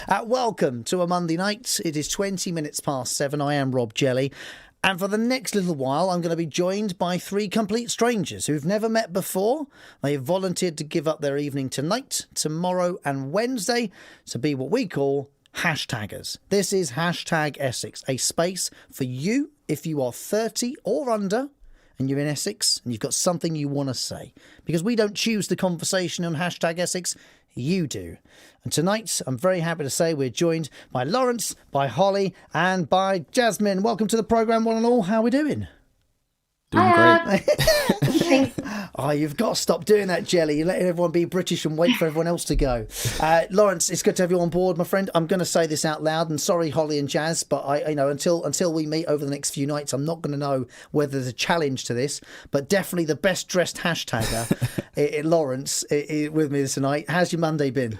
Welcome to a Monday night. It is 20 minutes past 7. I am Rob Jelly. And for the next little while, I'm going to be joined by three complete strangers who've never met before. They have volunteered to give up their evening tonight, tomorrow and Wednesday to be what we call hashtaggers. This is Hashtag Essex, a space for you if you are 30 or under and you're in Essex and you've got something you want to say. Because we don't choose the conversation on Hashtag Essex, you do. And tonight, I'm very happy to say we're joined by Lawrence, by Holly and by Jasmine. Welcome to the programme, one and all. How are we doing? Doing great. Oh, you've got to stop doing that, Jelly. You're letting everyone be British and wait for everyone else to go. Lawrence, it's good to have you on board, my friend. I'm going to say this out loud, and sorry, Holly and Jazz, but until we meet over the next few nights, I'm not going to know whether there's a challenge to this. But definitely the best dressed hashtagger, Lawrence, with me tonight. How's your Monday been?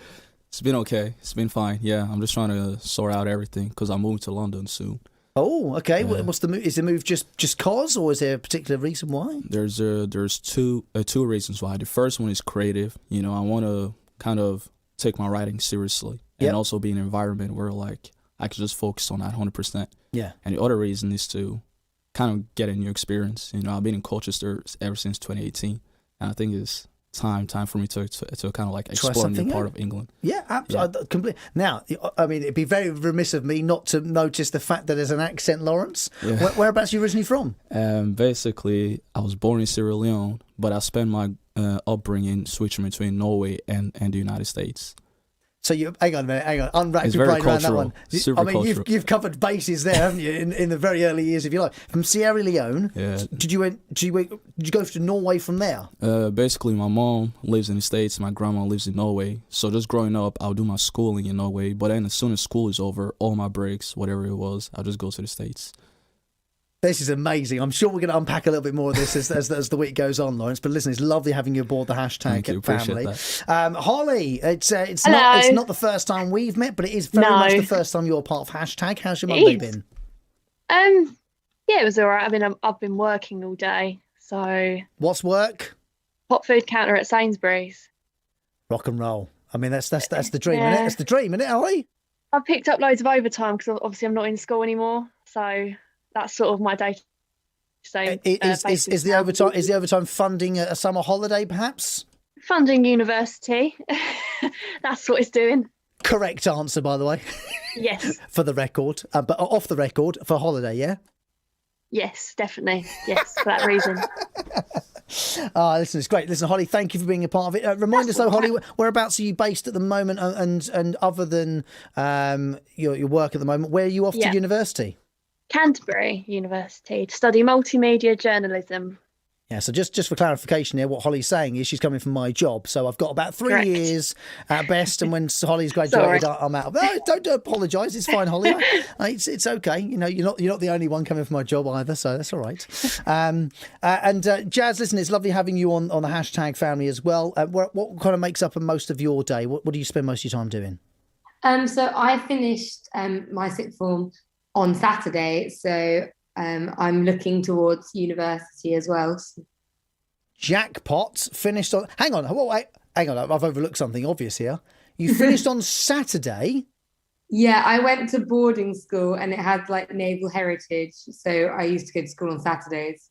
It's been okay. It's been fine. Yeah, I'm just trying to sort out everything because I'm moving to London soon. Oh, okay. What's the move? Is the move just cause, or is there a particular reason why? There's two reasons why. The first one is creative. You know, I want to kind of take my writing seriously and also be in an environment where like I can just focus on that 100%. Yeah. And the other reason is to kind of get a new experience. You know, I've been in Colchester ever since 2018, and I think it's time for me to kind of like explore a new part of England. Yeah, absolutely. Completely. Now, I mean, it'd be very remiss of me not to notice the fact that there's an accent, Lawrence. Yeah. Whereabouts are you originally from? Basically, I was born in Sierra Leone, but I spent my upbringing switching between Norway and the United States. So hang on a minute, unwrap it's your very brain cultural, around that one. super cultural. You've covered bases there, haven't you, in the very early years of your life. From Sierra Leone, did you go to Norway from there? Basically, my mom lives in the States, my grandma lives in Norway. So just growing up, I'll do my schooling in Norway. But then as soon as school is over, all my breaks, whatever it was, I'll just go to the States. This is amazing. I'm sure we're going to unpack a little bit more of this as the week goes on, Lawrence. But listen, it's lovely having you aboard the hashtag family. Holly, it's not the first time we've met, but it is very much the first time you're part of hashtag. How's your Monday been? Yeah, it was all right. I mean, I've been working all day, so. What's work? Hot food counter at Sainsbury's. Rock and roll. I mean, that's the dream, isn't it? That's the dream, isn't it, Holly? I've picked up loads of overtime because obviously I'm not in school anymore, so. That's sort of my day. Is the overtime funding a summer holiday, perhaps? Funding university. That's what it's doing. Correct answer, by the way. Yes. For the record, but off the record for holiday, yeah. Yes, definitely. Yes, for that reason. Listen, it's great. Listen, Holly, thank you for being a part of it. Remind us, though, Holly, whereabouts are you based at the moment, and other than your work at the moment, where are you off to university? Canterbury University to study multimedia journalism. Yeah, so just for clarification here, what Holly's saying is she's coming from my job. So I've got about 3 years at best, and when Holly's graduated, I'm out. No, don't apologise. It's fine, Holly. It's okay. You know, you're not the only one coming from my job either, so that's all right. And Jazz, listen, it's lovely having you on the hashtag family as well. What kind of makes up most of your day? What do you spend most of your time doing? So I finished my sixth form on Saturday, so I'm looking towards university as well. Jackpot. Finished on... Hang on, I've overlooked something obvious here. You finished on Saturday? Yeah, I went to boarding school and it had like naval heritage, so I used to go to school on Saturdays.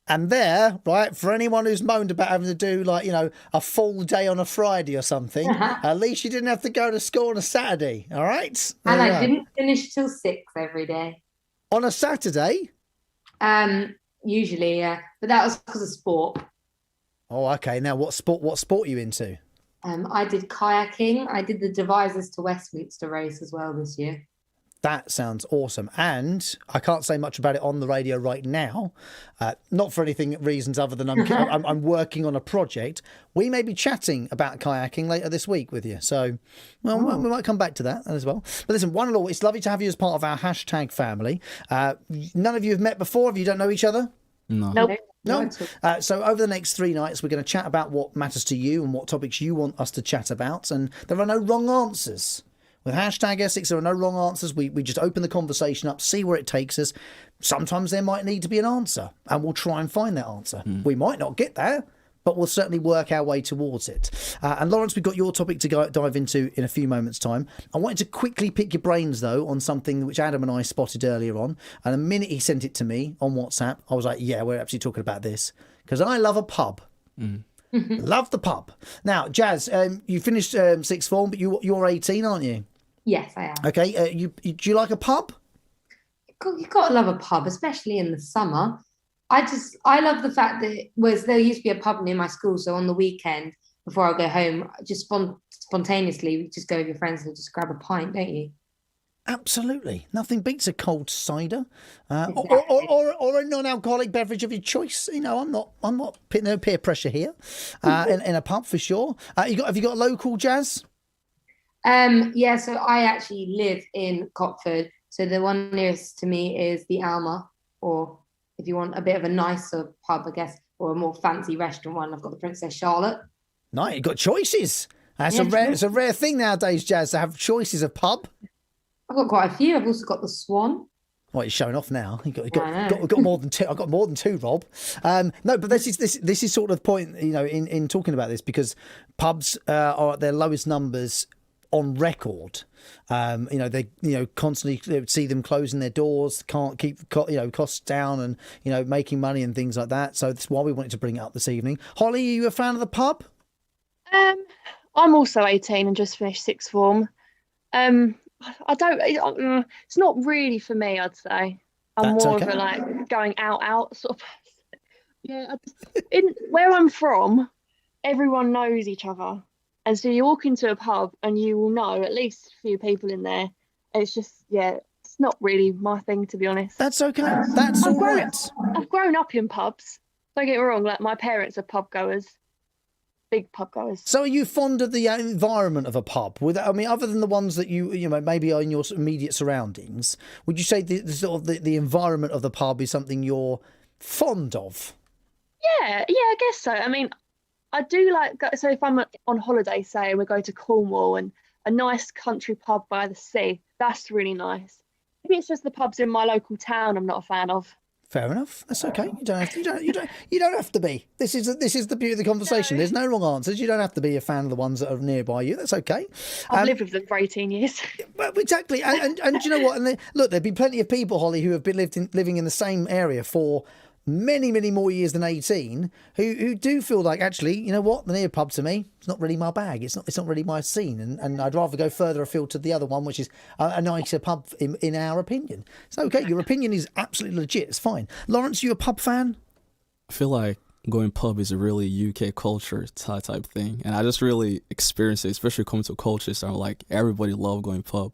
And there, right, for anyone who's moaned about having to do a full day on a Friday or something, at least you didn't have to go to school on a Saturday, all right? And I didn't finish till 6 every day. On a Saturday? Usually, yeah. But that was because of sport. Oh, okay. Now, what sport are you into? I did kayaking. I did the Devizes to Westminster race as well this year. That sounds awesome. And I can't say much about it on the radio right now, not for anything reasons other than I'm working on a project. We may be chatting about kayaking later this week with you. So, we might come back to that as well. But listen, one and all, it's lovely to have you as part of our hashtag family. None of you have met before. If you don't know each other? No. Nope. No. So over the next 3 nights, we're going to chat about what matters to you and what topics you want us to chat about. And there are no wrong answers. With hashtag Essex, there are no wrong answers. We just open the conversation up, see where it takes us. Sometimes there might need to be an answer, and we'll try and find that answer. We might not get there, but we'll certainly work our way towards it. And Lawrence, we've got your topic to dive into in a few moments' time. I wanted to quickly pick your brains, though, on something which Adam and I spotted earlier on. And the minute he sent it to me on WhatsApp, I was like, yeah, we're actually talking about this. Because I love a pub. Love the pub. Now, Jazz, you finished sixth form, but you're 18, aren't you? Yes, I am. Okay. Do you like a pub? You've got to love a pub, especially in the summer. I love the fact that there used to be a pub near my school, so on the weekend before I go home, just spontaneously, you just go with your friends and just grab a pint, don't you? Absolutely. Nothing beats a cold cider, Exactly. or a non-alcoholic beverage of your choice. You know, I'm not putting no peer pressure here. In a pub for sure. Have you got a local, Jazz? Yeah, so I actually live in Cotford, so the one nearest to me is the Alma, or if you want a bit of a nicer pub, I guess, or a more fancy restaurant one, I've got the Princess Charlotte. Nice, you've got choices. It's a rare thing nowadays, Jazz, to have choices of pub. I've got quite a few. I've also got the Swan. Well, you're showing off now. You've got more than two. I've got more than two, Rob. No, but this is sort of the point, you know, in talking about this, because pubs are at their lowest numbers on record. They constantly see them closing their doors, can't keep costs down, and making money and things like that. So that's why we wanted to bring it up this evening. Holly, are you a fan of the pub? I'm also 18 and just finished sixth form. I don't. It's not really for me, I'd say. I'm That's more okay. of a like going out sort of person. Yeah, where I'm from, everyone knows each other. And so you walk into a pub and you will know at least a few people in there. It's just, it's not really my thing, to be honest. That's okay. That's all right. I've grown up in pubs. Don't get me wrong, like my parents are pub goers, big pub goers. So are you fond of the environment of a pub? Other than the ones that you maybe are in your immediate surroundings, would you say the environment of the pub is something you're fond of? Yeah, I guess so. I mean, I do so if I'm on holiday, say, and we go to Cornwall and a nice country pub by the sea, that's really nice. Maybe it's just the pubs in my local town I'm not a fan of. Fair enough. That's okay. You don't have to be. This is the beauty of the conversation. No. There's no wrong answers. You don't have to be a fan of the ones that are nearby you. That's okay. I've lived with them for 18 years. Well, exactly. And do you know what? And there'd be plenty of people, Holly, who have been living in the same area for many, many more years than 18, who do feel like, actually, you know what, the near pub to me, it's not really my bag. It's not really my scene, and I'd rather go further afield to the other one, which is a nicer pub in our opinion. So okay, your opinion is absolutely legit. It's fine. Lawrence, you a pub fan? I feel like going pub is a really UK culture type thing, and I just really experienced it, especially coming to culture. So like everybody love going pub.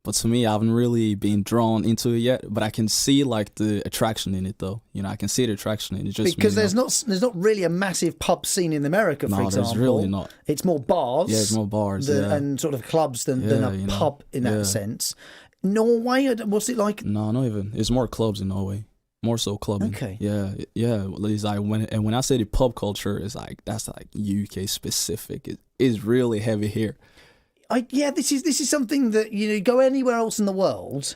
But to me, I haven't really been drawn into it yet. But I can see like the attraction in it, though. I can see the attraction in it. Just because there's not really a massive pub scene in America, for example. No, there's really not. It's more bars. Yeah, it's more bars. And sort of clubs than a pub in that sense. Norway, what's it like? No, not even. It's more clubs in Norway. More so clubbing. Okay. Yeah. It's like when I say the pub culture, it's like that's like UK specific. It is really heavy here. This is something that go anywhere else in the world,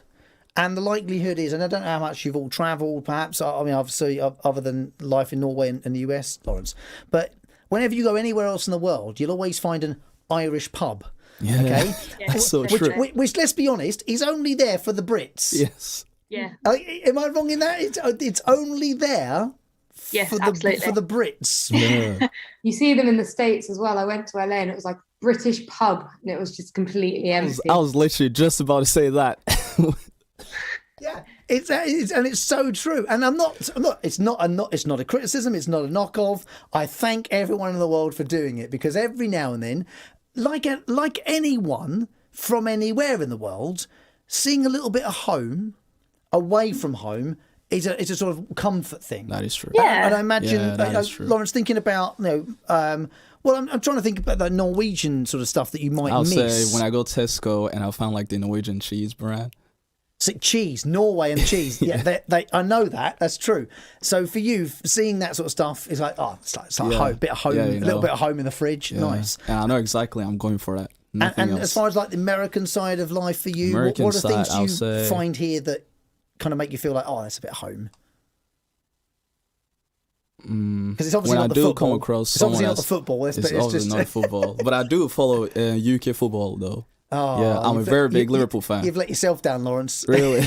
and the likelihood is, and I don't know how much you've all travelled, perhaps. I mean, obviously, other than life in Norway and the US, Lawrence, but whenever you go anywhere else in the world, you'll always find an Irish pub. Yeah, okay, that's so true. Which, let's be honest, is only there for the Brits. Yes. Yeah. Am I wrong in that? It's only there. Yes, absolutely. For the Brits. Yeah. You see them in the States as well. I went to LA and it was like British pub and it was just completely empty. I was literally just about to say that. Yeah, it's so true. And it's not a criticism, it's not a knockoff. I thank everyone in the world for doing it, because every now and then, like anyone from anywhere in the world, seeing a little bit of home away from home it's a sort of comfort thing. That is true. Yeah. And I imagine, Lawrence, thinking about, I'm trying to think about the Norwegian sort of stuff that you might miss. I'll say when I go to Tesco and I found like the Norwegian cheese brand. So cheese, Norway and cheese. Yeah, I know that. That's true. So for you, seeing that sort of stuff is like, it's like home, bit of home, a little bit of home in the fridge. Yeah. Nice. And I know exactly I'm going for that. And as far as like the American side of life for you, what are the things you find here that kind of make you feel like, that's a bit home? Because it's obviously when not I the do football. come across It's someone obviously not else, the football. it's just obviously not football. But I do follow UK football though. Oh, yeah, I'm a very big Liverpool fan. You've let yourself down, Lawrence. Really?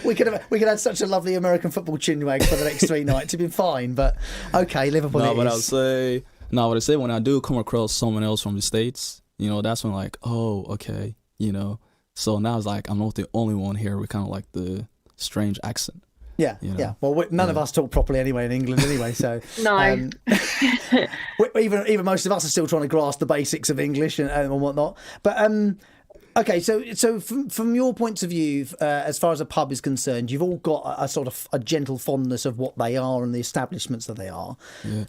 we could have such a lovely American football chinwag for the next 3 nights. It'd been fine, but okay, Liverpool. But I say when I do come across someone else from the States, you know, that's when like, oh, okay, you know. So now it's like I'm not the only one here with kind of like the strange accent. Yeah, you know? Yeah. Well, none of us talk properly anyway in England anyway, so no. Even most of us are still trying to grasp the basics of English and whatnot. But okay, so from your points of view, as far as a pub is concerned, you've all got a sort of a gentle fondness of what they are and the establishments that they are. Yeah.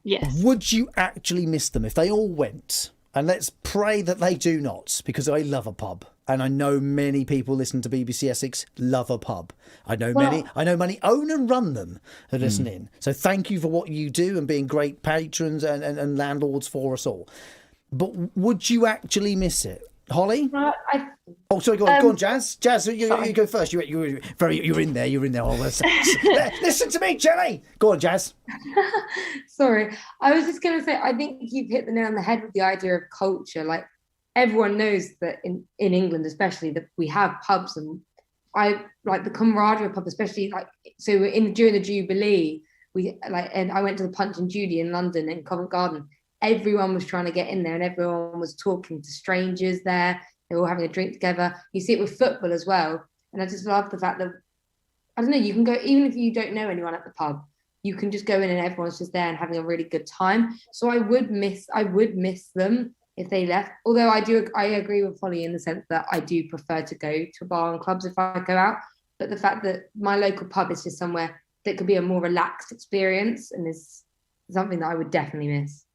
Yes. Would you actually miss them if they all went? And let's pray that they do not, because I love a pub. And I know many people listening to BBC Essex love a pub. I know many own and run them who listen in. So thank you for what you do and being great patrons and landlords for us all. But would you actually miss it? Holly? Oh, sorry, go on, Jazz. Jazz, you go first. You're in there. Oh, listen to me, Jelly. Go on, Jazz. Sorry. I was just going to say, I think you've hit the nail on the head with the idea of culture. Like, everyone knows that in England, especially, that we have pubs, and I like the camaraderie of pub, especially like during the Jubilee, and I went to the Punch and Judy in London in Covent Garden. Everyone was trying to get in there, and everyone was talking to strangers there. They were all having a drink together. You see it with football as well, and I just love the fact that I don't know. You can go even if you don't know anyone at the pub. You can just go in and everyone's just there and having a really good time. So I would miss them if they left. Although I agree with Holly in the sense that I do prefer to go to a bar and clubs if I go out. But the fact that my local pub is just somewhere that could be a more relaxed experience and is something that I would definitely miss.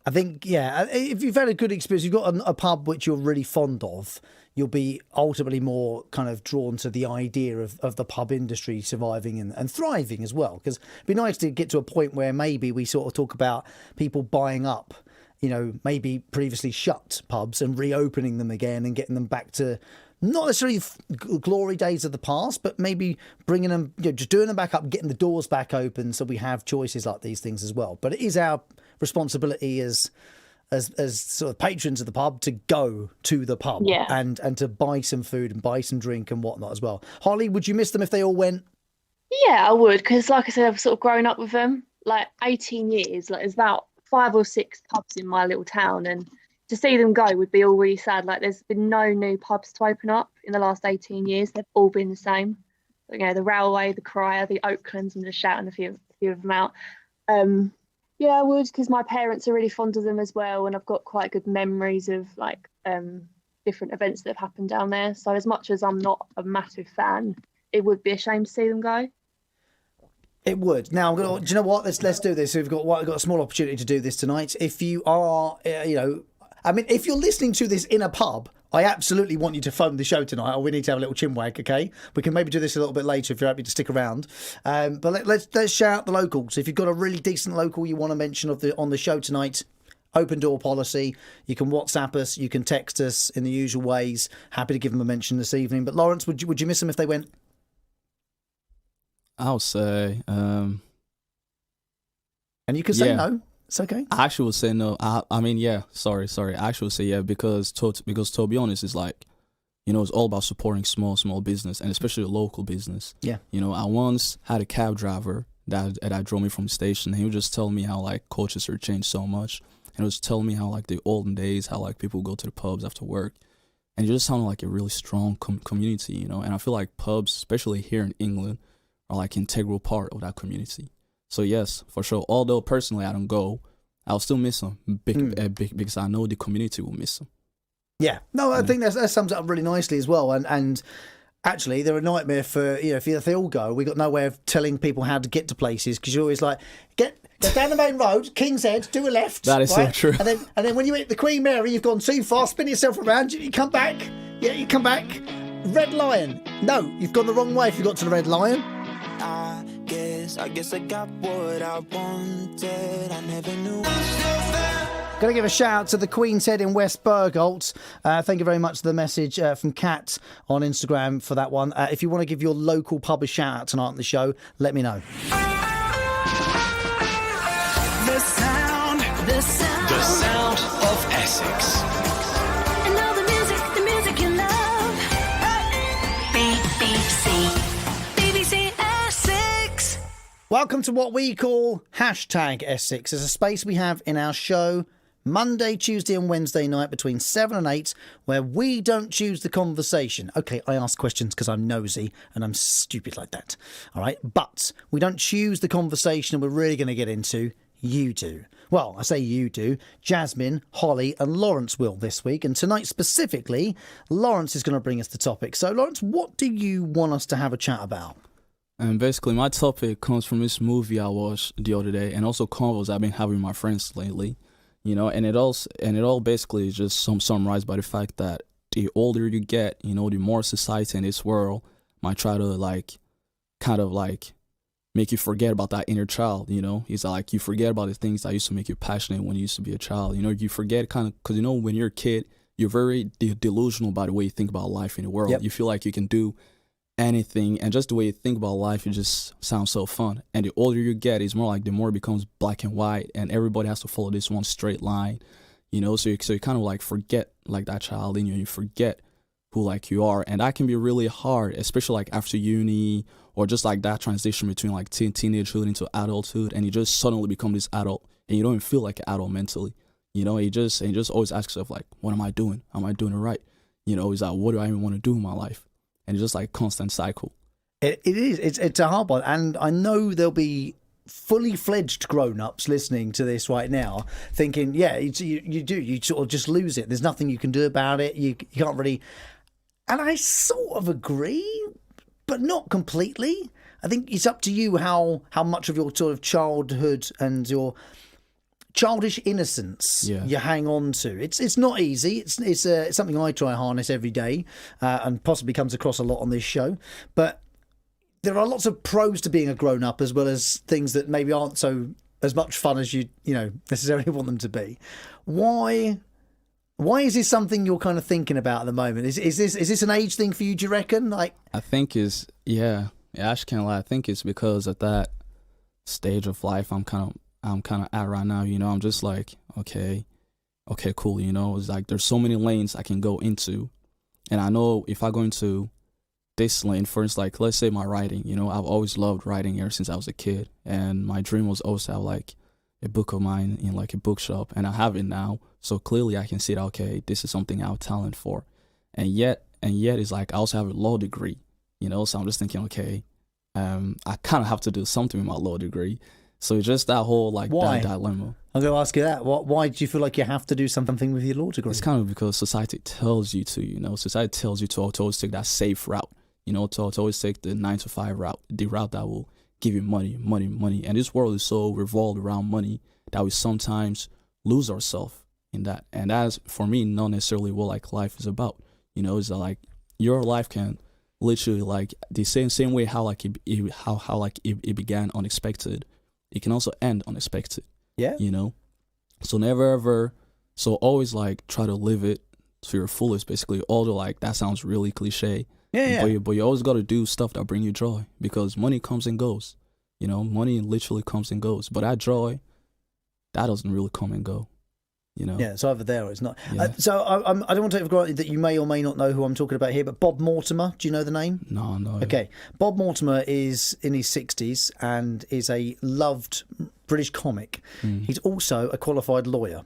I think, yeah, if you've had a good experience, you've got a pub which you're really fond of, you'll be ultimately more kind of drawn to the idea of the pub industry surviving and thriving as well. Because it'd be nice to get to a point where maybe we sort of talk about people buying up, you know, maybe previously shut pubs and reopening them again and getting them back to not necessarily glory days of the past, but maybe bringing them, you know, just doing them back up, getting the doors back open so we have choices like these things as well. But it is our responsibility as sort of patrons of the pub to go to the pub and to buy some food and buy some drink and whatnot as well. Holly, would you miss them if they all went? Yeah, I would, because like I said, I've sort of grown up with them, like 18 years, like there's about 5 or 6 pubs in my little town, and to see them go would be all really sad. Like there's been no new pubs to open up in the last 18 years. They've all been the same. You know, the Railway, the Crier, the Oaklands, I'm just shouting a few of them out. Yeah, I would, because my parents are really fond of them as well, and I've got quite good memories of like different events that have happened down there. So as much as I'm not a massive fan, it would be a shame to see them go. It would. Now, do you know what? Let's do this. We've got a small opportunity to do this tonight. If you are, if you're listening to this in a pub, I absolutely want you to phone the show tonight, or we need to have a little chinwag, okay? We can maybe do this a little bit later if you're happy to stick around. But let's shout out the locals. If you've got a really decent local you want to mention on the show tonight, open door policy. You can WhatsApp us, you can text us in the usual ways. Happy to give them a mention this evening. But Lawrence, would you miss them if they went? I'll say, and you can say no. It's okay. I actually would say no. I mean, yeah. Sorry. I actually would say yeah because to be honest, it's like, you know, it's all about supporting small business and especially local business. Yeah. You know, I once had a cab driver that drove me from the station. He would just tell me how like cultures are changed so much, and he was telling me how like the olden days, how like people go to the pubs after work, and it just sounded like a really strong community, you know. And I feel like pubs, especially here in England, are like integral part of that community. So yes, for sure. Although personally I don't go, I'll still miss them because I know the community will miss them. Yeah, no, I think that sums it up really nicely as well. And actually, they're a nightmare for, you know, if they all go. We got no way of telling people how to get to places because you're always like, get down the main road, King's Head, do a left. That is right? So true. And then when you hit the Queen Mary, you've gone too far. Spin yourself around. You come back. Yeah, you come back. Red Lion. No, you've gone the wrong way if you got to the Red Lion. I guess I got what I wanted. I never knew. Going to give a shout out to the Queen's Head in West Bergholt. Thank you very much for the message from Kat on Instagram for that one. If you want to give your local pub a shout out tonight on the show, let me know. The sound of Essex. And all the music you love. BBC Essex. Welcome to what we call #Essex. It's a space we have in our show Monday, Tuesday and Wednesday night between 7 and 8 where we don't choose the conversation. Okay, I ask questions because I'm nosy and I'm stupid like that. All right, but we don't choose the conversation we're really going to get into. You do. Well, I say you do. Jasmine, Holly and Lawrence will this week. And tonight specifically, Lawrence is going to bring us the topic. So, Lawrence, what do you want us to have a chat about? And basically, my topic comes from this movie I watched the other day, and also convos I've been having with my friends lately. You know, and it all basically is just summarized by the fact that the older you get, you know, the more society in this world might try to kind of make you forget about that inner child. You know, it's like you forget about the things that used to make you passionate when you used to be a child. You know, you forget kind of because, you know, when you're a kid, you're very delusional by the way you think about life in the world. Yep. You feel like you can do anything, and just the way you think about life, it just sounds so fun. And the older you get, it's more like the more it becomes black and white, and everybody has to follow this one straight line, you know. So you kind of like forget like that child in you, and you forget who like you are, and that can be really hard, especially like after uni or just like that transition between like teenagehood into adulthood, and you just suddenly become this adult, and you don't even feel like an adult mentally, you know. And you just always ask yourself like, what am I doing? Am I doing it right? You know, it's like, what do I even want to do in my life? And it's just like constant cycle. It is. It's a hard one. And I know there'll be fully fledged grown-ups listening to this right now thinking, yeah, you sort of just lose it. There's nothing you can do about it. You can't really. And I sort of agree, but not completely. I think it's up to you how much of your sort of childhood and your childish innocence you hang on to. It's not easy. It's something I try and harness every day, and possibly comes across a lot on this show. But there are lots of pros to being a grown up, as well as things that maybe aren't so as much fun as you necessarily want them to be. Why is this something you're kind of thinking about at the moment? Is this an age thing for you? Do you reckon? Like, I think I actually can't lie. I think it's because at that stage of life I'm kind of at right now, you know. I'm just like, okay, cool, you know. It's like there's so many lanes I can go into, and I know if I go into this lane, for instance, like let's say my writing, you know, I've always loved writing ever since I was a kid, and my dream was always to have like a book of mine in like a bookshop, and I have it now, so clearly I can see that, okay, this is something I have talent for, and yet it's like I also have a law degree, you know, so I'm just thinking, okay, I kind of have to do something with my law degree. So it's just that whole like that dilemma. I'm going to ask you that. Why do you feel like you have to do something with your law degree? It's kind of because society tells you to, you know. Society tells you to always take that safe route, you know, to always take the 9-to-5 route, the route that will give you money. And this world is so revolved around money that we sometimes lose ourselves in that. And that's, for me, not necessarily what like life is about. You know, it's like your life can literally like the same way how it began unexpected. It can also end unexpected. Yeah. You know? So always like try to live it to your fullest, basically. Although like that sounds really cliche. Yeah. But you always got to do stuff that bring you joy, because money comes and goes. You know, money literally comes and goes. But that joy, that doesn't really come and go. You know? Yeah, it's either there or it's not. Yeah. So I don't want to take for granted that you may or may not know who I'm talking about here, but Bob Mortimer, do you know the name? No. Okay. Bob Mortimer is in his 60s and is a loved British comic. He's also a qualified lawyer.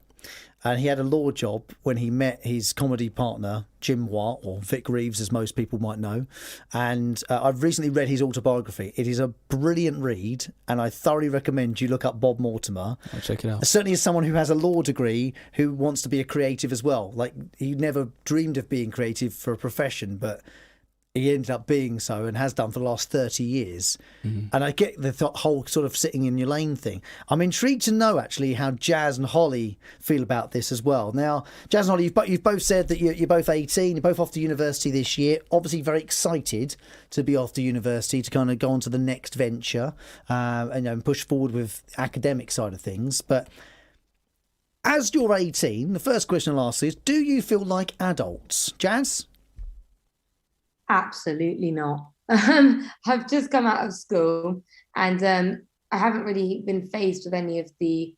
And he had a law job when he met his comedy partner, Jim Watt, or Vic Reeves, as most people might know. And I've recently read his autobiography. It is a brilliant read, and I thoroughly recommend you look up Bob Mortimer. I'll check it out. Certainly as someone who has a law degree who wants to be a creative as well. Like, he never dreamed of being creative for a profession, but he ended up being so and has done for the last 30 years. And I get the whole sort of sitting in your lane thing. I'm intrigued to know actually how Jazz and Holly feel about this as well. Now, Jazz and Holly, you've both said that you're both 18, you're both off to university this year, obviously very excited to be off to university to kind of go on to the next venture and push forward with the academic side of things. But as you're 18, the first question I'll ask is, do you feel like adults? Jazz? Absolutely not. I've just come out of school, and I haven't really been faced with any of the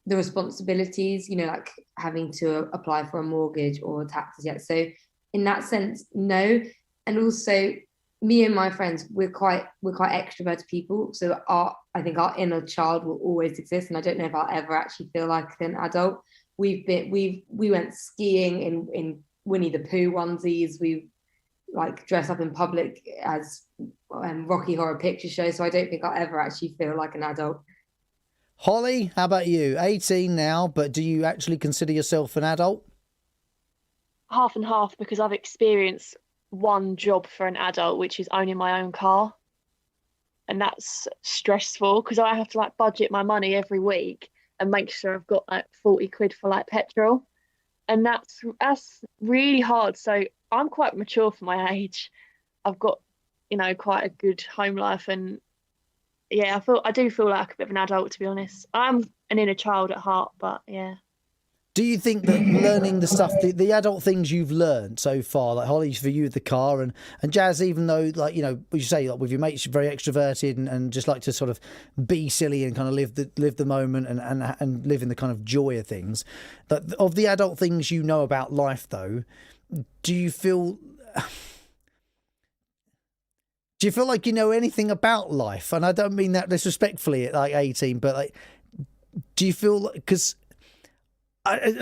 responsibilities, like having to apply for a mortgage or taxes yet. So in that sense, no. And also, me and my friends, we're quite extroverted people. So I think our inner child will always exist. And I don't know if I'll ever actually feel like an adult. We went skiing in Winnie the Pooh onesies. We like dress up in public as Rocky Horror Picture Show. So I don't think I'll ever actually feel like an adult. Holly, how about you? 18 now, but do you actually consider yourself an adult? Half and half, because I've experienced one job for an adult, which is owning my own car. And that's stressful because I have to like budget my money every week and make sure I've got like 40 quid for like petrol. And that's really hard. So I'm quite mature for my age. I've got, quite a good home life, and yeah, I do feel like a bit of an adult, to be honest. I'm an inner child at heart, but yeah. Do you think that learning the stuff, the adult things you've learned so far, like Holly, for you with the car, and Jazz, even though, like, you say, like with your mates, you're very extroverted and just like to sort of be silly and kind of live the moment and live in the kind of joy of things. But of the adult things you know about life, though, do you feel like you know anything about life? And I don't mean that disrespectfully at like 18, but like, do you feel, because...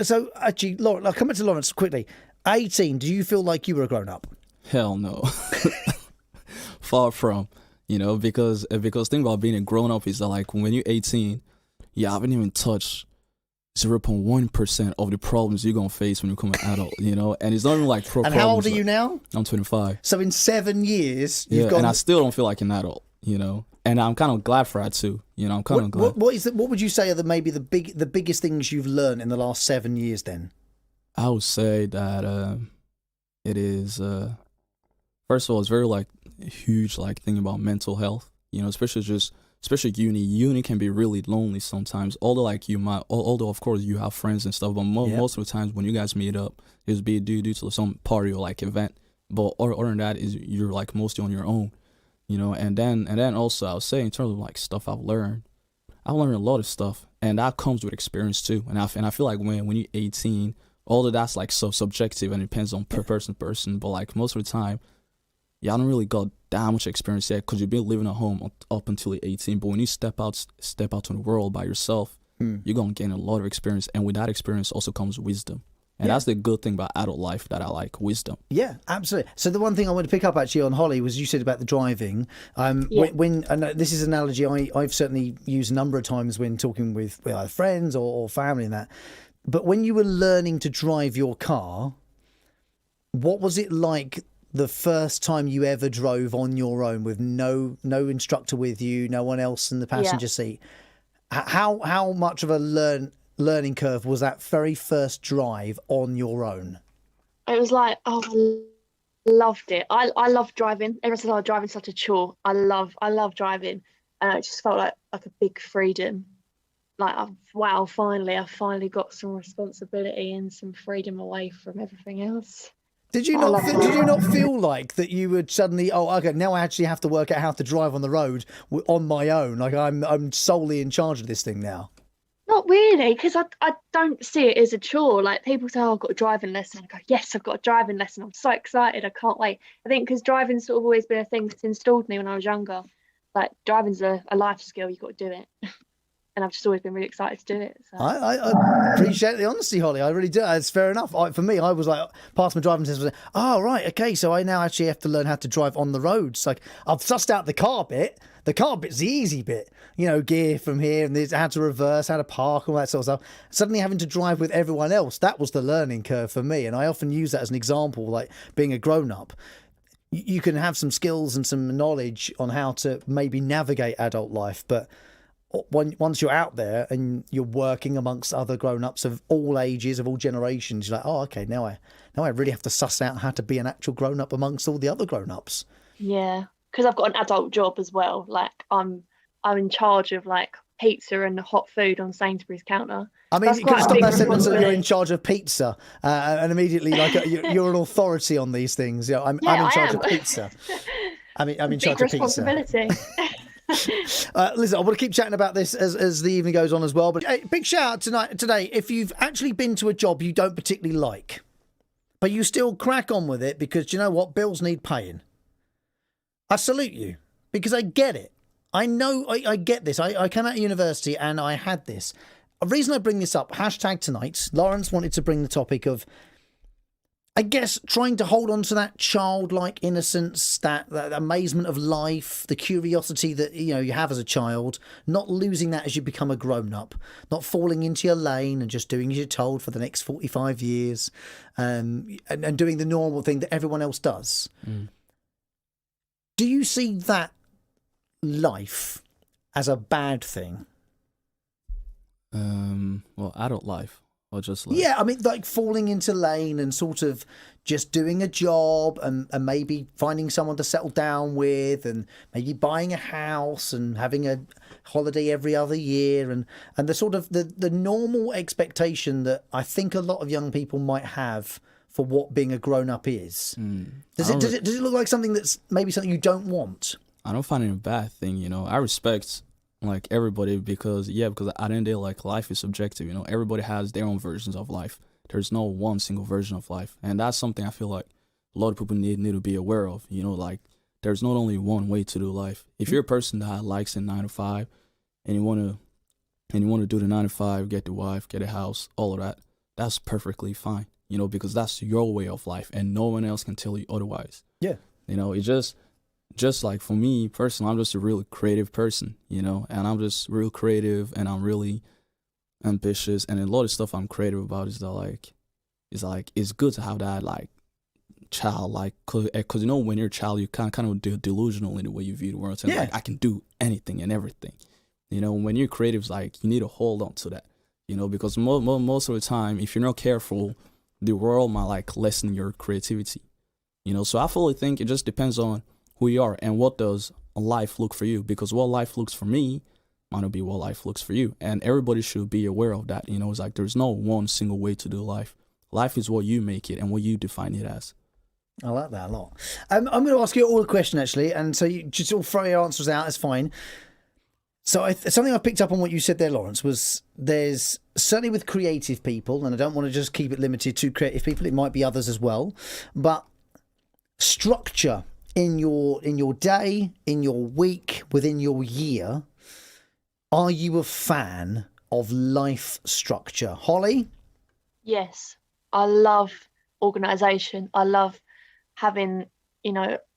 So actually, Lauren, I'll come back to Lawrence quickly. 18, do you feel like you were a grown-up? Hell no. Far from, because thing about being a grown-up is that like when you're 18, you haven't even touched 0.1% of the problems you're going to face when you become an adult, and it's not even like And how old are you now? I'm 25. So in 7 years, you've and I still don't feel like an adult, And I'm kind of glad for that too. I'm kind of glad. What would you say are the biggest things you've learned in the last 7 years? Then I would say that it is first of all, it's very like huge like thing about mental health. Especially uni. Uni can be really lonely sometimes. Although of course you have friends and stuff, but most of the times when you guys meet up, it's be due to some party or like event. But other than that, you're like mostly on your own. And then also I would say in terms of like stuff I've learned a lot of stuff, and that comes with experience too. And I feel like when you're 18, all of that's like so subjective and it depends on person to person. But like most of the time, I don't really got that much experience yet because you've been living at home up until you're 18. But when you step out to the world by yourself, you're gonna gain a lot of experience, and with that experience also comes wisdom. And that's the good thing about adult life, that I like wisdom. Yeah, absolutely. So the one thing I want to pick up actually on Holly was you said about the driving. When and this is an analogy I've certainly used a number of times when talking with either friends or family and that. But when you were learning to drive your car, what was it like the first time you ever drove on your own with no instructor with you, no one else in the passenger seat? How much of a learning curve was that very first drive on your own? It was like, I loved it. I love driving. Everyone says, driving's such a chore. I love driving. And it just felt like a big freedom. Like, wow, I finally got some responsibility and some freedom away from everything else. Did you not feel like that you would suddenly, okay, now I actually have to work out how to drive on the road on my own? Like I'm solely in charge of this thing now? Not really, because I don't see it as a chore. Like, people say, I've got a driving lesson. I go, yes, I've got a driving lesson. I'm so excited. I can't wait. I think because driving's sort of always been a thing that's installed me when I was younger. Like, driving's a life skill. You've got to do it. And I've just always been really excited to do it. So. I appreciate the honesty, Holly. I really do. It's fair enough. For me, I was like, passed my driving test. Right, okay, so I now actually have to learn how to drive on the roads. Like, I've sussed out the car bit. The car bit's the easy bit. Gear from here, and there's how to reverse, how to park, all that sort of stuff. Suddenly having to drive with everyone else, that was the learning curve for me. And I often use that as an example, like being a grown-up. You can have some skills and some knowledge on how to maybe navigate adult life, but once you're out there and you're working amongst other grown-ups of all ages, of all generations, you're like, okay, now I really have to suss out how to be an actual grown-up amongst all the other grown-ups. Yeah, because I've got an adult job as well. Like, I'm in charge of like pizza and hot food on Sainsbury's counter. I mean, you could stop that sentence that you're in charge of pizza, and immediately like you're an authority on these things. I'm in charge of pizza. I'm in charge of pizza. Responsibility. Listen, I want to keep chatting about this as the evening goes on as well. But hey, big shout out today if you've actually been to a job you don't particularly like, but you still crack on with it because you know what? Bills need paying. I salute you because I get it. I know I get this. I came out of university and I had this. The reason I bring this up, hashtag tonight, Lawrence wanted to bring the topic of, I guess, trying to hold on to that childlike innocence, that amazement of life, the curiosity that you have as a child, not losing that as you become a grown-up, not falling into your lane and just doing as you're told for the next 45 years, and doing the normal thing that everyone else does. Mm. Do you see that life as a bad thing? Well, adult life. Or just like... Yeah, I mean, like falling into lane and sort of just doing a job and maybe finding someone to settle down with and maybe buying a house and having a holiday every other year and the sort of the normal expectation that I think a lot of young people might have for what being a grown-up is. Does it look like something that's maybe something you don't want? I don't find it a bad thing, I respect like everybody because at the end of the day, like life is subjective, everybody has their own versions of life. There's no one single version of life, and that's something I feel like a lot of people need to be aware of. Like there's not only one way to do life. If you're a person that likes a 9 to 5 and you want to do the 9 to 5, get the wife, get a house, all of that, that's perfectly fine, because that's your way of life and no one else can tell you otherwise. Yeah. It's just like for me personally, I'm just a really creative person, and I'm just real creative and I'm really ambitious, and a lot of stuff I'm creative about is that it's good to have that like child, like because when you're a child you kind of delusional in the way you view the world, and like I can do anything and everything. When you're creative, it's like you need to hold on to that, because most of the time if you're not careful, the world might like lessen your creativity, so I fully think it just depends on who you are and what does life look for you, because what life looks for me might not be what life looks for you, and everybody should be aware of that. It's like there's no one single way to do life. Life is what you make it and what you define it as. I like that a lot. I'm going to ask you all a question actually, and so you just all throw your answers out. It's fine. So something I picked up on what you said there, Lawrence, was there's certainly with creative people, and I don't want to just keep it limited to creative people. It might be others as well, but structure in your day, in your week, within your year. Are you a fan of life structure? Holly? Yes, I love organisation. I love having,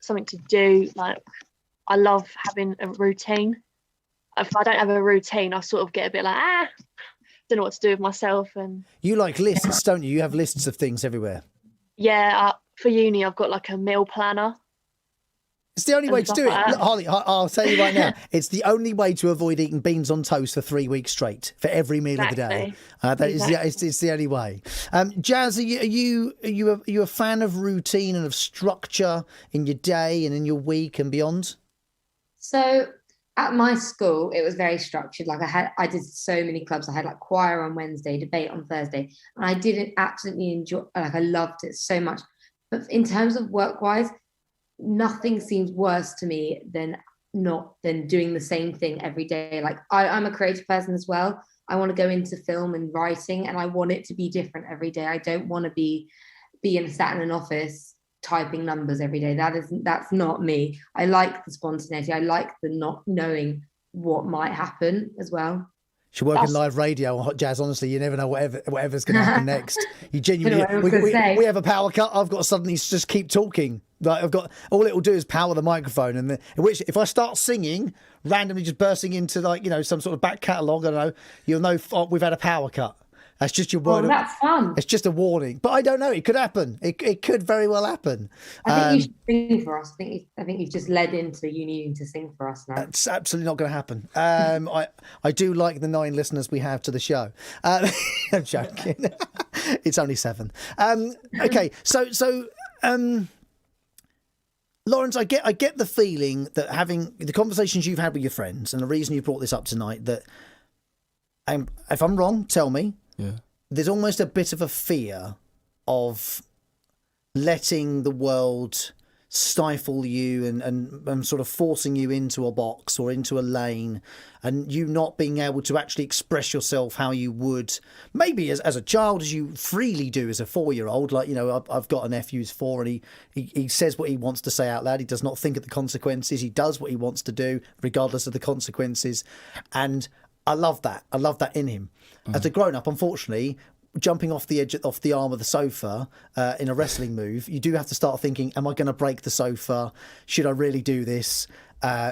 something to do. Like, I love having a routine. If I don't have a routine, I sort of get a bit like, don't know what to do with myself. And you like lists, don't you? You have lists of things everywhere. Yeah, for uni, I've got like a meal planner. It's the only way to do it. Look, Holly, I'll tell you right now, it's the only way to avoid eating beans on toast for 3 weeks straight for every meal of the day. It's the only way. Jazz, are you a fan of routine and of structure in your day and in your week and beyond? So at my school, it was very structured. Like I did so many clubs. I had like choir on Wednesday, debate on Thursday, and I didn't absolutely enjoy. Like I loved it so much. But in terms of work-wise, nothing seems worse to me than doing the same thing every day. Like I'm a creative person as well. I want to go into film and writing, and I want it to be different every day. I don't want to be sat in an office typing numbers every day. That's not me. I like the spontaneity. I like the not knowing what might happen as well. Should work in live radio or Hot Jazz. Honestly, you never know whatever's going to happen next. You genuinely, we have a power cut. I've got to suddenly just keep talking. Like I've got all it will do is power the microphone, and which if I start singing randomly, just bursting into some sort of back catalogue, I don't know, you'll know we've had a power cut. That's just your word. Oh, that's fun. It's just a warning, but I don't know. It could happen. It could very well happen. I think you should sing for us. I think you've just led into you needing to sing for us now. That's absolutely not going to happen. I do like the 9 listeners we have to the show. I'm joking. It's only 7. Okay, so Lawrence, I get the feeling that having the conversations you've had with your friends, and the reason you brought this up tonight, that if I'm wrong, tell me. Yeah. There's almost a bit of a fear of letting the world stifle you and sort of forcing you into a box or into a lane, and you not being able to actually express yourself how you would maybe as a child, as you freely do as a 4-year-old. Like, you know, I've got a nephew who's 4, and he says what he wants to say out loud. He does not think of the consequences. He does what he wants to do regardless of the consequences, and I love that. I love that in him. As a grown-up, unfortunately, jumping off the arm of the sofa in a wrestling move, you do have to start thinking, am I going to break the sofa? Should I really do this?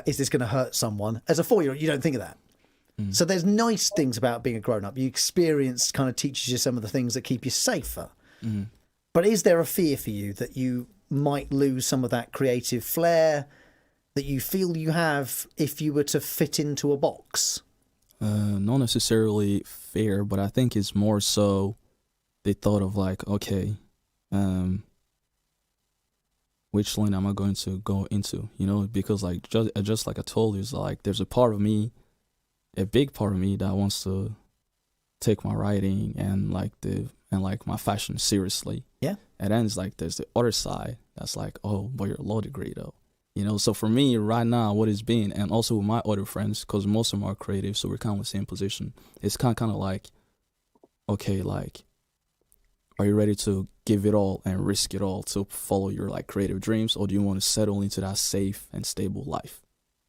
Is this going to hurt someone? As a 4-year-old, you don't think of that. So there's nice things about being a grown-up. You experience kind of teaches you some of the things that keep you safer. But is there a fear for you that you might lose some of that creative flair that you feel you have if you were to fit into a box? Not necessarily fear, but I think it's more so the thought of like, okay, which lane am I going to go into? You know, because like just like I told you, it's like there's a part of me, a big part of me that wants to take my writing and like my fashion seriously. Yeah. And then it's like there's the other side that's like, oh, but you're a law degree though. You know, so for me right now, what it's been, and also with my other friends, because most of them are creative, so we're kind of in the same position. It's kind of like, okay, like, are you ready to give it all and risk it all to follow your like creative dreams, or do you want to settle into that safe and stable life?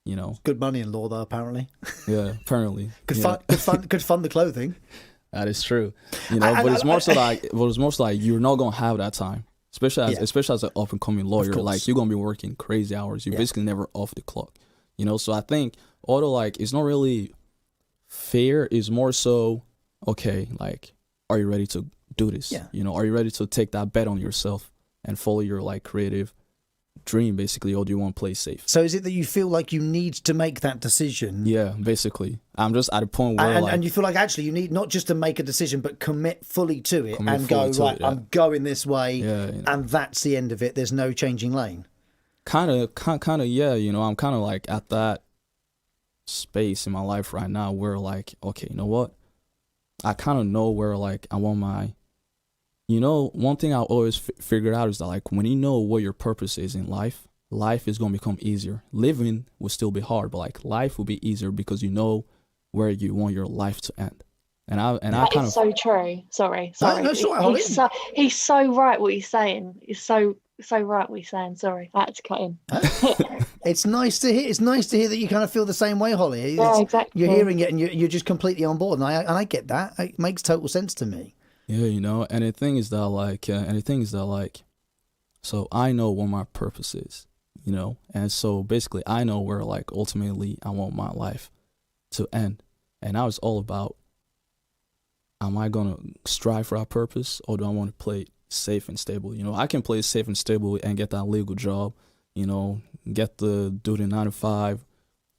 You know, Good money in law, though, apparently. yeah, apparently, Could fund the clothing. that is true. You know, but it's more so like you're not gonna have that time. Especially as an up and coming lawyer, like you're gonna be working crazy hours. You're basically never off the clock, you know. So I think although like it's not really fair, it's more so okay. Like, are you ready to do this? Yeah. You know, are you ready to take that bet on yourself and follow your like creative dream, basically, or do you want to play safe? So is it that you feel like you need to make that decision? Yeah, basically. I'm just at a point where and you feel like actually you need not just to make a decision, but commit fully to it and go, right, I'm going this way, and that's the end of it. There's no changing lane. Kind of, yeah. You know, I'm kind of like at that space in my life right now where like, okay, you know what? I kind of know where like I want my, you know, one thing I always figured out is that like when you know what your purpose is in life, life is going to become easier. Living will still be hard, but like life will be easier because you know where you want your life to end. And I kind of so true. Sorry. No, sorry, he's so right what he's saying. He's so right what he's saying. Sorry, I had to cut him. It's nice to hear. It's nice to hear that you kind of feel the same way, Holly. Yeah, exactly. You're hearing it and you're just completely on board, and I get that. It makes total sense to me. Yeah, you know, and the thing is that like, so I know what my purpose is, you know, and so basically I know where like ultimately I want my life to end, and now it's all about, am I gonna strive for that purpose, or do I want to play safe and stable? You know, I can play safe and stable and get that legal job, you know, do the 9 to 5,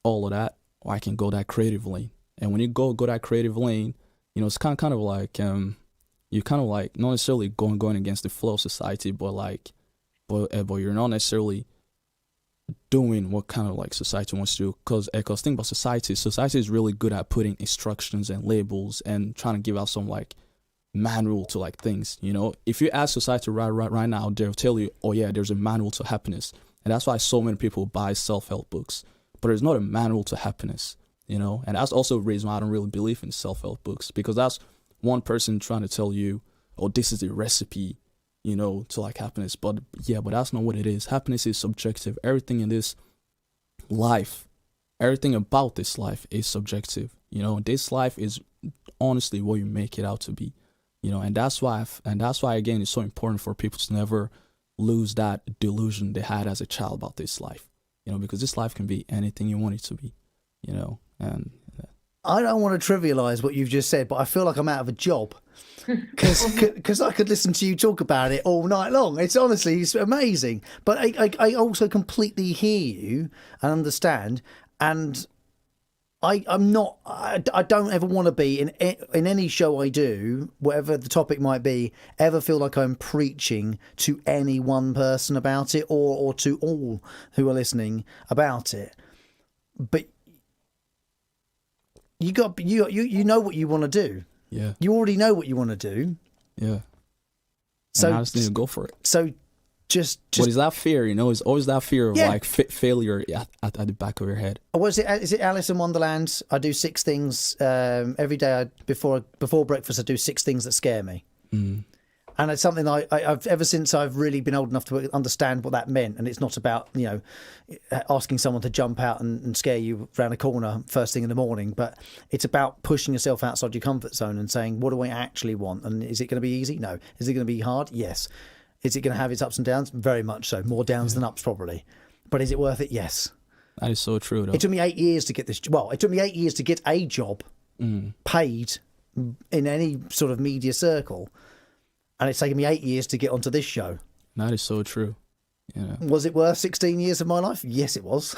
all of that, or I can go that creative lane. And when you go that creative lane, you know, it's kind of like you're kind of like not necessarily going against the flow of society, but you're not necessarily doing what kind of like society wants to do. Because think about society is really good at putting instructions and labels and trying to give out some like manual to like things. You know, if you ask society right now, they'll tell you, oh yeah, there's a manual to happiness, and that's why so many people buy self-help books. But there's not a manual to happiness, you know, and that's also the reason why I don't really believe in self-help books, because that's one person trying to tell you, oh, this is the recipe, you know, to like happiness. But that's not what it is. Happiness is subjective. Everything in this life, everything about this life is subjective. You know, this life is honestly what you make it out to be, you know, and that's why again, it's so important for people to never lose that delusion they had as a child about this life, you know, because this life can be anything you want it to be, you know. And I don't want to trivialize what you've just said, but I feel like I'm out of a job because I could listen to you talk about it all night long. It's amazing. But I also completely hear you and understand. And I don't ever want to be in any show I do, whatever the topic might be, ever feel like I'm preaching to any one person about it or to all who are listening about it. But you know what you want to do. Yeah. You already know what you want to do. Yeah. So I just need to go for it. So But is that fear? It's always that fear of like failure at the back of your head. Is it Alice in Wonderland? I do 6 things every day. Before breakfast, I do 6 things that scare me. Mm. And it's something I've ever since I've really been old enough to understand what that meant. And it's not about asking someone to jump out and scare you around a corner first thing in the morning, but it's about pushing yourself outside your comfort zone and saying, what do I actually want? And is it going to be easy? No. Is it going to be hard? Yes. Is it going to have its ups and downs? Very much so. More downs than ups, probably. But is it worth it? Yes. That is so true, though. It took me 8 years to get this. Well, it took me 8 years to get a job paid in any sort of media circle. And it's taken me 8 years to get onto this show. That is so true. Yeah. Was it worth 16 years of my life? Yes, it was.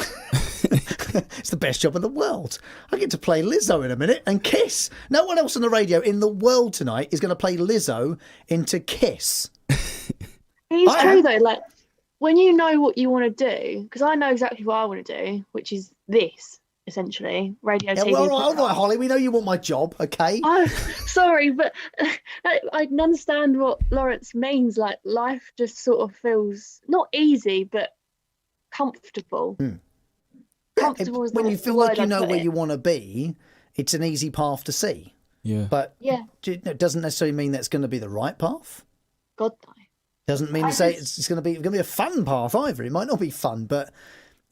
It's the best job in the world. I get to play Lizzo in a minute and Kiss. No one else on the radio in the world tonight is going to play Lizzo into Kiss. It's true though, like when you know what you want to do, because I know exactly what I want to do, which is this essentially radio TV. Well, all right, Holly, we know you want my job, okay? Oh, sorry, but I can understand what Lawrence means. Like life just sort of feels not easy, but comfortable. Comfortable is when you feel like you know where it. you want to be, it's an easy path to see. Yeah. But it doesn't necessarily mean that's going to be the right path. God no. Doesn't mean to say it's going to be a fun path either. It might not be fun, but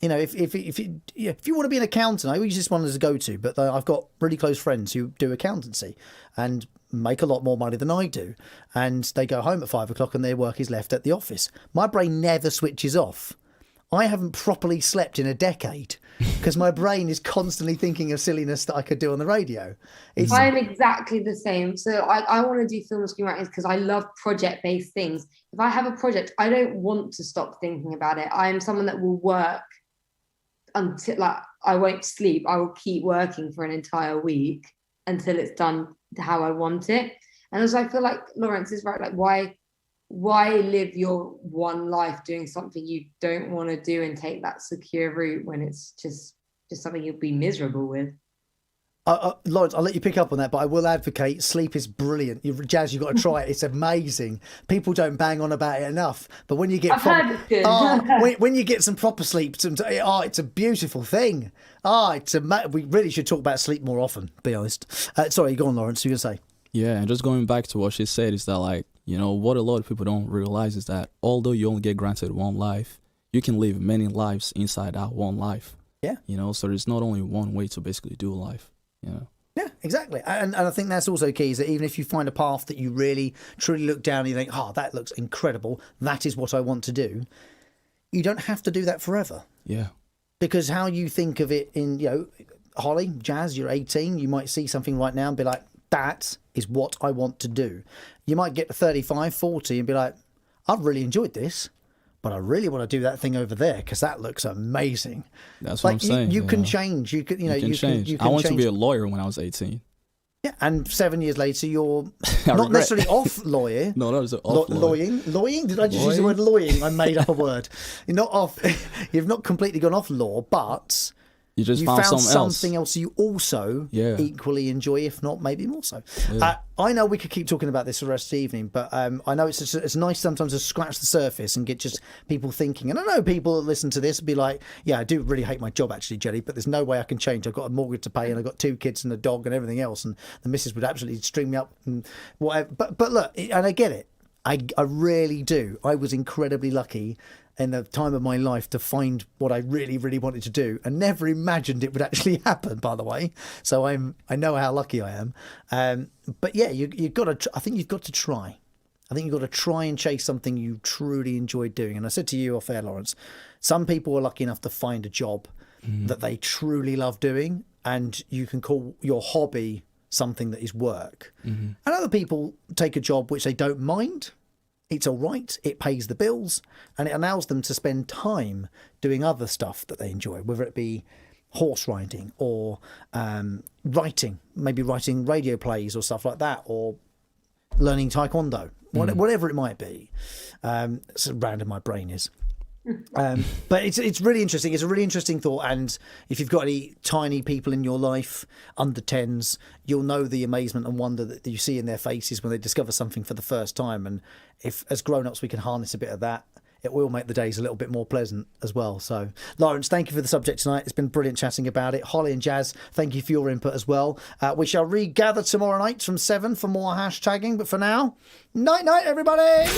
if you want to be an accountant, I always just wanted to go to. But I've got really close friends who do accountancy and make a lot more money than I do, and they go home at 5 o'clock and their work is left at the office. My brain never switches off. I haven't properly slept in a decade because my brain is constantly thinking of silliness that I could do on the radio. I'm exactly the same. So I want to do film and screenwriting because I love project-based things. If I have a project, I don't want to stop thinking about it. I am someone that will work until I won't sleep. I will keep working for an entire week until it's done how I want it. And also I feel like Lawrence is right. Like why live your one life doing something you don't want to do and take that secure route when it's just something you'll be miserable with? Lawrence, I'll let you pick up on that, but I will advocate sleep is brilliant. Jazz, you've got to try it. It's amazing. People don't bang on about it enough, but when you get when you get some proper sleep, it's a beautiful thing. We really should talk about sleep more often, be honest. Sorry, go on, Lawrence, you were going to say? Yeah, and just going back to what she said is that, like, what a lot of people don't realize is that although you only get granted one life, you can live many lives inside that one life. Yeah. So there's not only one way to basically do life, Yeah, exactly. And I think that's also key, is that even if you find a path that you really, truly look down and you think, that looks incredible, that is what I want to do, you don't have to do that forever. Yeah. Because how you think of it in, Holly, Jazz, you're 18, you might see something right now and be like, that is what I want to do. You might get to 35, 40 and be like, I've really enjoyed this, but I really want to do that thing over there because that looks amazing. That's what I'm saying. You can change. You can change. I wanted to be a lawyer when I was 18. Yeah, and 7 years later, you're not necessarily off lawyer. No, that was off lawyering. Lawyering? Did I just use the word lawyering? I made up a word. You're not off. You've not completely gone off law, but you found something else you also equally enjoy, if not maybe more so. Yeah. I know we could keep talking about this for the rest of the evening, but I know it's nice sometimes to scratch the surface and get just people thinking. And I know people that listen to this would be like, yeah, I do really hate my job actually, Jelly, but there's no way I can change. I've got a mortgage to pay and I've got 2 kids and a dog and everything else, and the missus would absolutely string me up and whatever. But look, and I get it. I really do. I was incredibly lucky in the time of my life to find what I really, really wanted to do, and never imagined it would actually happen, by the way. So I know how lucky I am. But yeah, you've got to. I think you've got to try. I think you've got to try and chase something you truly enjoy doing. And I said to you off air, Lawrence, some people are lucky enough to find a job that they truly love doing, and you can call your hobby something that is work. And other people take a job which they don't mind. It's all right, it pays the bills, and it allows them to spend time doing other stuff that they enjoy, whether it be horse riding or writing, maybe writing radio plays or stuff like that, or learning taekwondo, whatever it might be. It's how random my brain is. But it's really interesting. It's a really interesting thought, and if you've got any tiny people in your life under 10s, you'll know the amazement and wonder that you see in their faces when they discover something for the first time. And if as grown-ups we can harness a bit of that, it will make the days a little bit more pleasant as well. So, Lawrence, thank you for the subject tonight. It's been brilliant chatting about it. Holly and Jazz, thank you for your input as well. We shall regather tomorrow night from 7 for more hashtagging. But for now, night, everybody.